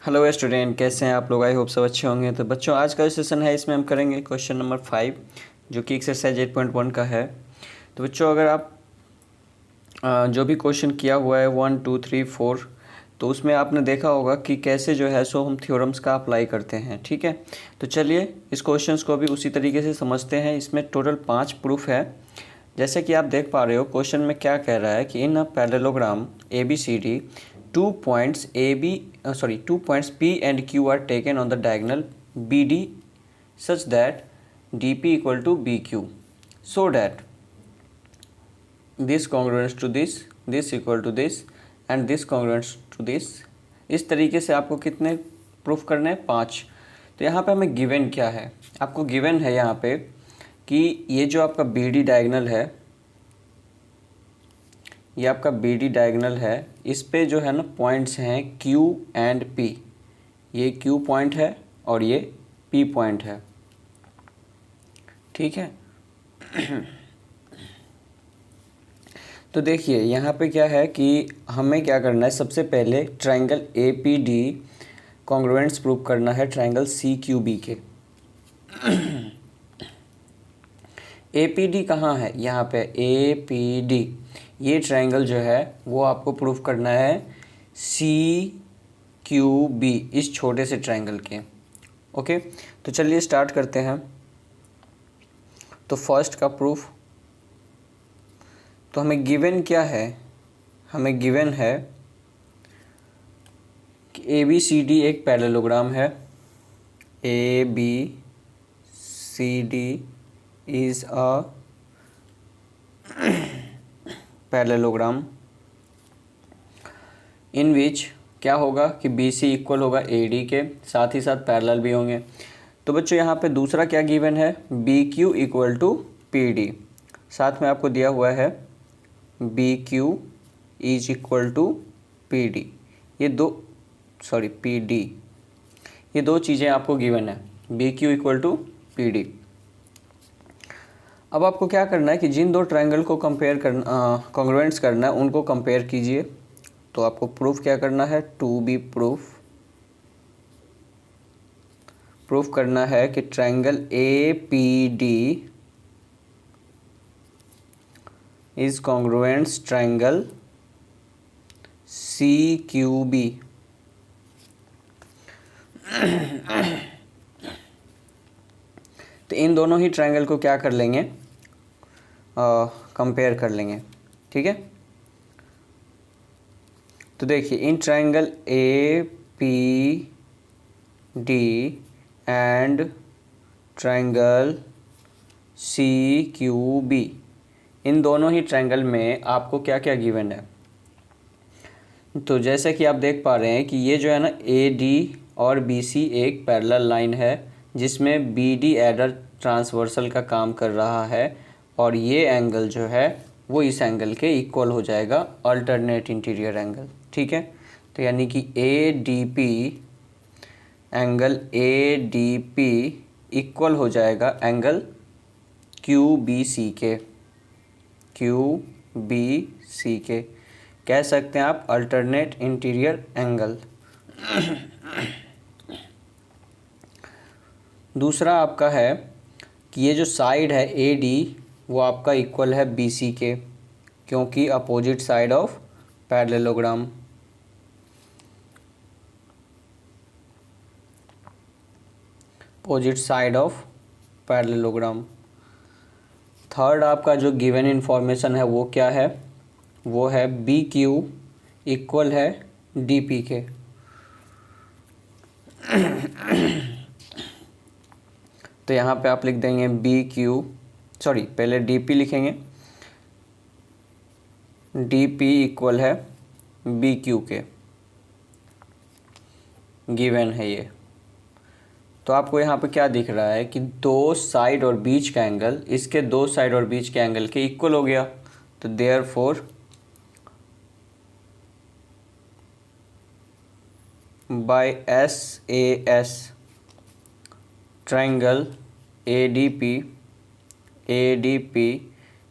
Hello student, कैसे हैं आप लोग? आई होप सब अच्छे होंगे। तो बच्चों, आज का जो सेशन है इसमें हम करेंगे क्वेश्चन नंबर 5 जो कि एक्सरसाइज 8.1 का है। तो बच्चों, अगर आप जो भी क्वेश्चन किया हुआ है 1 2 3 4, तो उसमें आपने देखा होगा कि कैसे जो है सो हम थ्योरम्स का अप्लाई करते हैं। ठीक है, तो चलिए इस क्वेश्चंस को भी उसी तरीके से समझते हैं। इसमें टोटल 5 प्रूफ है। जैसे कि आप देख पा रहे हो, क्वेश्चन में क्या कह रहा है कि इन a parallelogram ABCD, 2 points P and Q are taken on the diagonal BD such that DP equal to BQ, so that this congruent to this equal to this and this congruent to this। इस तरीके से आपको कितने proof करने हैं? 5। तो यहाँ पे हमें गिवन क्या है? आपको गिवन है यहाँ पे कि ये जो आपका BD डायगोनल है, ये आपका BD डायगोनल है, इस पे जो है ना पॉइंट्स हैं Q एंड P। ये Q पॉइंट है और ये P पॉइंट है। ठीक है। तो देखिए यहाँ पे क्या है कि हमें क्या करना है, सबसे पहले ट्रायंगल APD कॉन्ग्रुएंट्स प्रूव करना है ट्रायंगल CQB के। APD कहाँ है? यहाँ पे APD, ये ट्रायंगल जो है वो आपको प्रूव करना है CQB, इस छोटे से ट्रायंगल के। ओके, तो चलिए स्टार्ट करते हैं। तो फर्स्ट का प्रूफ, तो हमें गिवन क्या है? हमें गिवन है कि ABCD एक पैरेललोग्राम है। ABCD इज अ पैरेललोग्राम इन विच क्या होगा कि BC इक्वल होगा AD के, साथ ही साथ पैरेलल भी होंगे। तो बच्चों यहाँ पे दूसरा क्या गिवन है? BQ equal to PD। साथ में आपको दिया हुआ है BQ is equal to PD। ये दो PD, ये दो चीज़ें आपको गिवन है, BQ इक्वल टू PD। अब आपको क्या करना है कि जिन दो ट्रायंगल को कंपेयर करना, कॉन्ग्रुएंट्स करना है, उनको कंपेयर कीजिए। तो आपको प्रूफ क्या करना है? टू बी प्रूफ करना है कि triangle APD is congruents triangle CQB। तो इन दोनों ही ट्रायंगल को क्या कर लेंगे? कंपेयर कर लेंगे। ठीक है, तो देखिए in triangle APD and triangle CQB, इन दोनों ही ट्रायंगल में आपको क्या क्या गिवन है? तो जैसे कि आप देख पा रहे हैं कि ये जो है ना AD और BC एक पैरेलल लाइन है जिसमें BD एडर ट्रांसवर्सल का काम कर रहा है, और ये एंगल जो है वो इस एंगल के इक्वल हो जाएगा, अल्टरनेट इंटीरियर एंगल। ठीक है, तो यानी कि ADP, एंगल ADP इक्वल हो जाएगा एंगल QBC के, QBC के कह सकते हैं आप अल्टरनेट इंटीरियर एंगल। दूसरा आपका है कि ये जो साइड है AD वो आपका इक्वल है BC के, क्योंकि opposite side of parallelogram. Opposite side of parallelogram. Third आपका जो गिवन इन्फॉर्मेशन है वो क्या है? वो है BQ इक्वल है DP के। तो यहाँ पे आप लिख देंगे पहले DP लिखेंगे, DP इक्वल है BQ के, गिवन है ये। तो आपको यहाँ पे क्या दिख रहा है कि दो साइड और बीच का एंगल इसके दो साइड और बीच के एंगल के इक्वल हो गया। तो therefore by SAS triangle ADP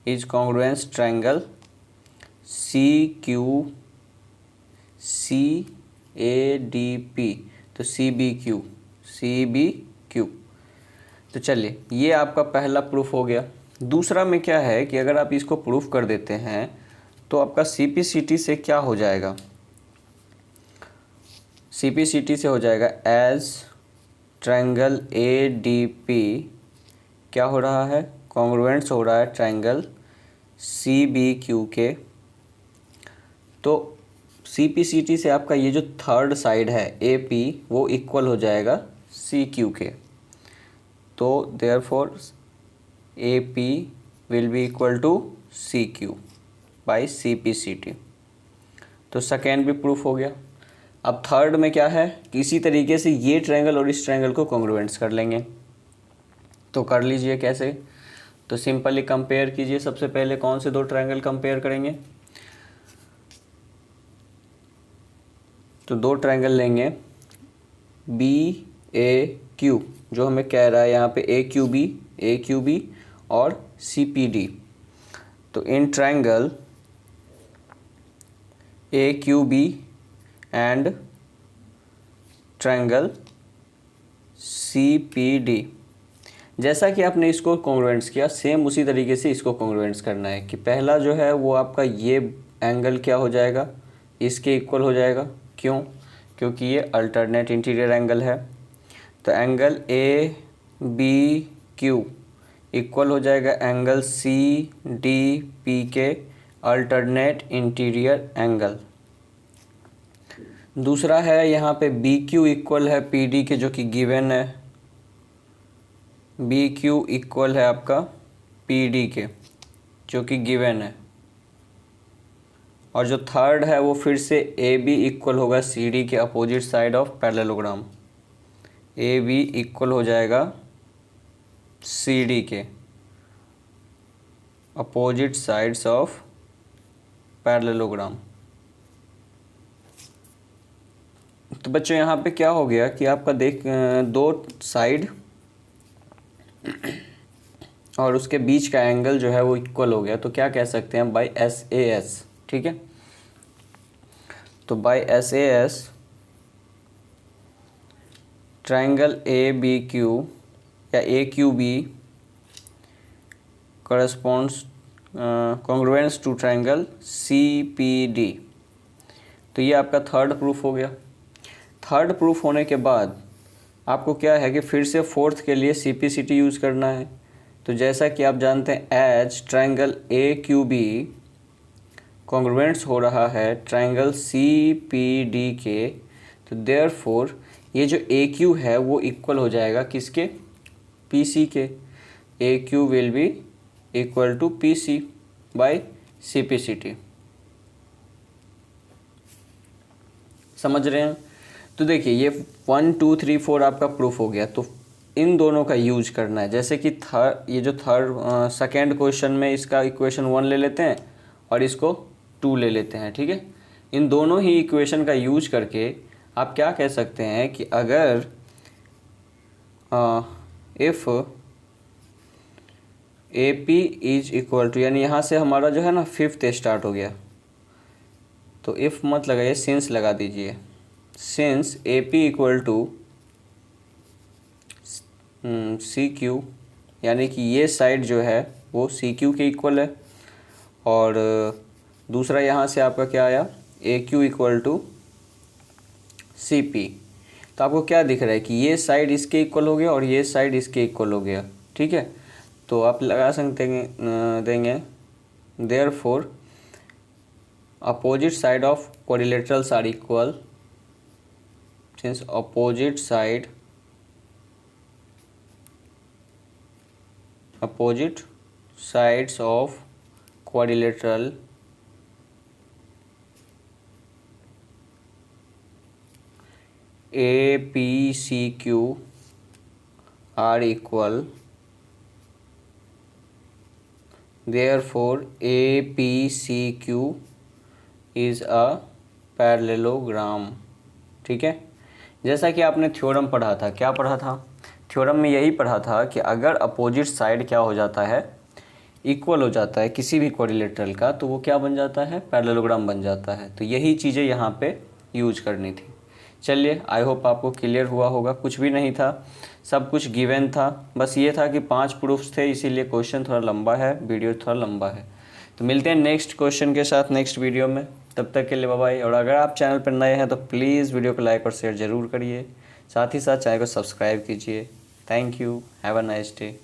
is congruence triangle CADP तो सी बी क्यू। तो चलिए ये आपका पहला प्रूफ हो गया। दूसरा में क्या है कि अगर आप इसको प्रूफ कर देते हैं तो आपका CPCT से क्या हो जाएगा, CPCT से हो जाएगा एज ट्रायंगल ADP क्या हो रहा है, कॉन्ग्रुएंट्स हो रहा है ट्रायंगल CBQ के। तो CPCT से आपका ये जो थर्ड साइड है AP वो इक्वल हो जाएगा CQ के। तो therefore AP will be equal to CQ by CPCT। तो सेकेंड भी प्रूफ हो गया। अब थर्ड में क्या है कि इसी तरीके से ये ट्रायंगल और इस ट्रायंगल को कॉन्ग्रुएंट्स कर लेंगे। तो कर लीजिए कैसे, तो सिंपली कंपेयर कीजिए। सबसे पहले कौन से दो ट्रायंगल कंपेयर करेंगे, तो दो ट्रायंगल लेंगे BAQ जो हमें कह रहा है यहाँ पे AQB और CPD। तो in triangle AQB and triangle CPD, जैसा कि आपने इसको कॉन्ग्रुएंट्स किया सेम उसी तरीके से इसको कॉन्ग्रुएंट्स करना है कि पहला जो है वो आपका ये एंगल क्या हो जाएगा, इसके इक्वल हो जाएगा। क्यों, क्योंकि ये अल्टरनेट इंटीरियर एंगल है। तो एंगल ABQ इक्वल हो जाएगा एंगल CDP के अल्टरनेट इंटीरियर एंगल। दूसरा है यहाँ पे BQ इक्वल है PD के जो कि गिवन है, BQ इक्वल है आपका PD के जो कि गिवन है। और जो थर्ड है वो फिर से AB इक्वल होगा CD के opposite side of parallelogram. AB equal हो जाएगा CD के अपोजिट साइड्स ऑफ पैरेललोग्राम। तो बच्चों यहाँ पे क्या हो गया कि आपका दो साइड और उसके बीच का एंगल जो है वो इक्वल हो गया। तो क्या कह सकते हैं, बाय SAS। ठीक है, तो बाय SAS ट्रायंगल ABQ या AQB corresponds congruence to triangle CPD। तो ये आपका थर्ड प्रूफ हो गया। थर्ड प्रूफ होने के बाद आपको क्या है कि फिर से फोर्थ के लिए CPCT यूज़ करना है। तो जैसा कि आप जानते हैं एज ट्रायंगल AQB कॉन्ग्रुएंट्स हो रहा है ट्रायंगल CPD के, तो देयरफॉर ये जो AQ है वो इक्वल हो जाएगा किसके, PC के। AQ will be equal to PC by CPCT। समझ रहे हैं। तो देखिए ये 1 2 3 4 आपका प्रूफ हो गया। तो इन दोनों का यूज करना है। जैसे कि ये जो सेकेंड क्वेश्चन में इसका इक्वेशन 1 ले लेते हैं और इसको 2 ले लेते हैं। ठीक है, इन दोनों ही इक्वेशन का यूज करके आप क्या कह सकते हैं कि अगर if AP is equal to, यानी यहाँ से हमारा जो है ना फिफ्थ स्टार्ट हो गया, तो इफ़ मत लगाइए, सिंस लगा दीजिए। Since AP equal to CQ, यानी कि ये साइड जो है वो CQ के इक्वल है। और दूसरा यहाँ से आपका क्या आया, AQ इक्वल टू CP। तो आपको क्या दिख रहा है कि ये साइड इसके इक्वल हो गया और ये साइड इसके इक्वल हो गया। ठीक है, तो आप लगा सकते देंगे therefore opposite side of quadrilaterals are equal, since opposite sides of quadrilateral APCQ are equal, therefore APCQ is a parallelogram। ठीक है, जैसा कि आपने थ्योरम पढ़ा था, क्या पढ़ा था थ्योरम में, यही पढ़ा था कि अगर अपोजिट साइड क्या हो जाता है, इक्वल हो जाता है किसी भी क्वाड्रिलेटरल का, तो वो क्या बन जाता है, पैरेललोग्राम बन जाता है। तो यही चीज़ें यहाँ पे यूज करनी थी। चलिए, आई होप आपको क्लियर हुआ होगा। कुछ भी नहीं था, सब कुछ गिवन था, बस ये था कि 5 प्रूफ्स थे, इसीलिए क्वेश्चन थोड़ा लंबा है, वीडियो थोड़ा लंबा है। तो मिलते हैं नेक्स्ट क्वेश्चन के साथ नेक्स्ट वीडियो में, तब तक के लिए बाय बाय। और अगर आप चैनल पर नए हैं तो प्लीज़ वीडियो को लाइक और शेयर ज़रूर करिए, साथ ही साथ चैनल को सब्सक्राइब कीजिए। Thank you, have a nice day.